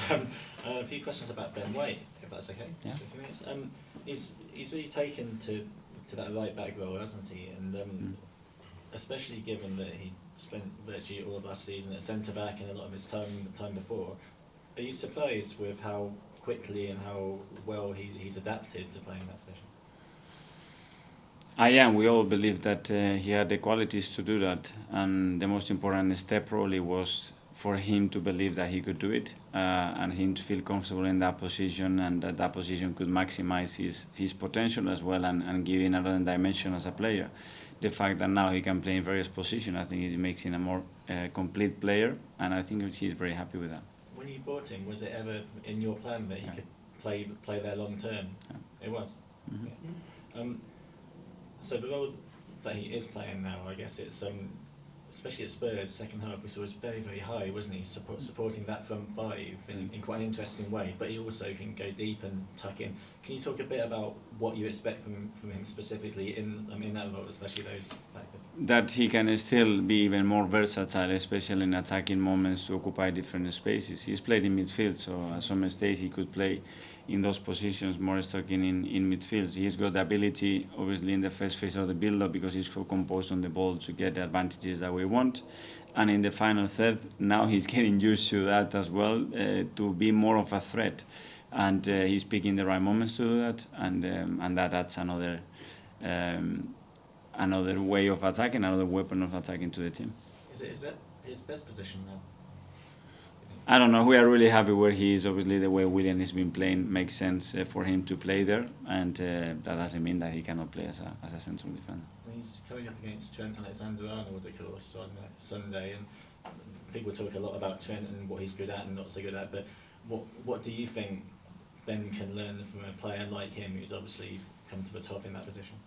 Yeah. A few questions about Ben White, if that's okay. Yeah. Just a few minutes. He's really taken to that right back role, hasn't he? And especially given that he spent virtually all of last season at centre back and a lot of his time before, are you surprised with how quickly and how well he's adapted to playing that position? I am. We all believe that he had the qualities to do that, and the most important step probably was for him to believe that he could do it, and him to feel comfortable in that position, and that position could maximize his potential as well, and give him another dimension as a player. The fact that now he can play in various positions, I think it makes him a more complete player, and I think he's very happy with that. When you bought him, was it ever in your plan that he could play there long term? Yeah. It was. Mm-hmm. Yeah. So the role that he is playing now, I guess it's especially at Spurs, second half we saw was very, very high, wasn't he? Supporting that front five in quite an interesting way, but he also can go deep and tuck in. Can you talk a bit about what you expect from him specifically in that role, especially those factors? That he can still be even more versatile, especially in attacking moments, to occupy different spaces. He's played in midfield, so at some stage he could play in those positions, more stucking in midfield. He's got the ability, obviously, in the first phase of the build-up, because he's so composed on the ball, to get the advantages that we want. And in the final third, now he's getting used to that as well, to be more of a threat. And he's picking the right moments to do that, and that adds another way of attacking, another weapon of attacking to the team. Is that his best position now? I don't know. We are really happy where he is. Obviously, the way William has been playing makes sense for him to play there, and that doesn't mean that he cannot play as a central defender. He's coming up against Trent Alexander-Arnold, of course, on Sunday, and people talk a lot about Trent and what he's good at and not so good at. But what do you think Ben can learn from a player like him, who's obviously come to the top in that position?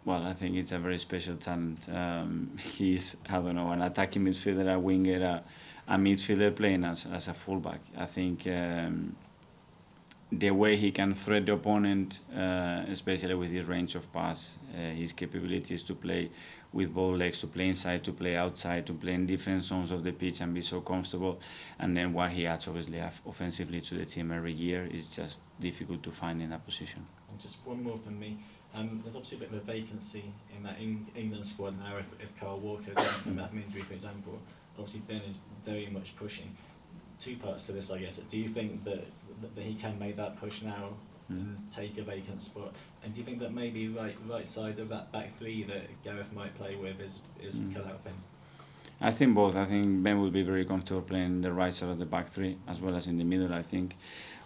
Well, I think it's a very special talent. He's, I don't know, an attacking midfielder, a winger, a midfielder playing as a fullback. I think the way he can threat the opponent, especially with his range of pass, his capabilities to play with both legs, to play inside, to play outside, to play in different zones of the pitch and be so comfortable. And then what he adds, obviously, offensively to the team every year is just difficult to find in that position. And just one more from me. There's obviously a bit of a vacancy in that England squad now if Carl Walker doesn't come back from injury, for example. Obviously Ben is very much pushing. Two parts to this, I guess. Do you think that he can make that push now and take a vacant spot? And do you think that maybe right side of that back three that Gareth might play with is cut out for him? I think both. I think Ben will be very comfortable playing the right side of the back three as well as in the middle, I think.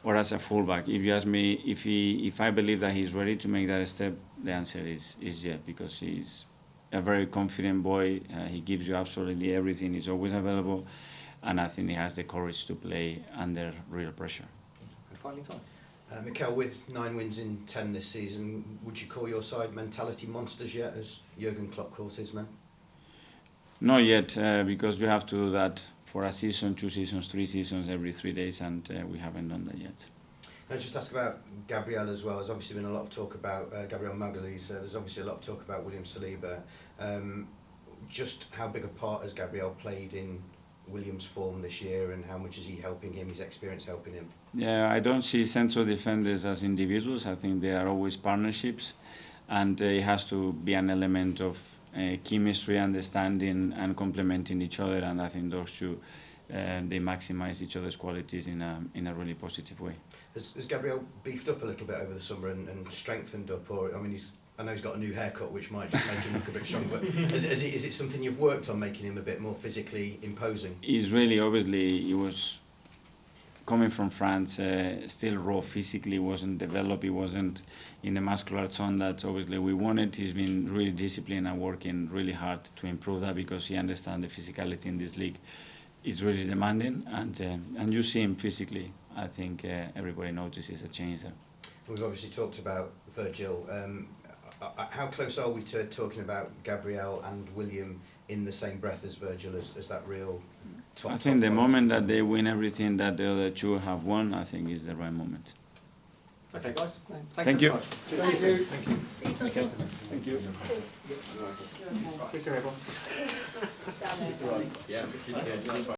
Or as a fullback. If you ask me if I believe that he's ready to make that step, the answer is yes, because he's a very confident boy. He gives you absolutely everything. He's always available, and I think he has the courage to play under real pressure. And finally, Tom. Mikel, with 9 wins in 10 this season, would you call your side mentality monsters yet, as Jurgen Klopp calls his men? Not yet, because you have to do that for a season, 2 seasons, 3 seasons, every 3 days, and we haven't done that yet. Can I just ask about Gabriel as well? There's obviously been a lot of talk about Gabriel Magalhaes. There's obviously a lot of talk about William Saliba. Just how big a part has Gabriel played in William's form this year, and how much is he helping him, his experience helping him? Yeah, I don't see central defenders as individuals. I think they are always partnerships, and it has to be an element of chemistry, understanding, and complementing each other. And I think those two, they maximize each other's qualities in a really positive way. Has Gabriel beefed up a little bit over the summer and strengthened up, or I mean, I know he's got a new haircut, which might just make him look a bit stronger. But is it something you've worked on, making him a bit more physically imposing? He's really, obviously, he was coming from France, still raw physically, wasn't developed, he wasn't in the muscular tone that obviously we wanted. He's been really disciplined and working really hard to improve that, because he understands the physicality in this league is really demanding, and you see him physically. I think everybody notices a change there. We've obviously talked about Virgil. How close are we to talking about Gabriel and William in the same breath as Virgil, as that real top? I think the moment that they win everything that the other two have won, I think is the right moment. Okay, guys. Thank you. So much. Thank you. Thank you. Mikel, thank you. See you soon, everyone. Down there. Yeah.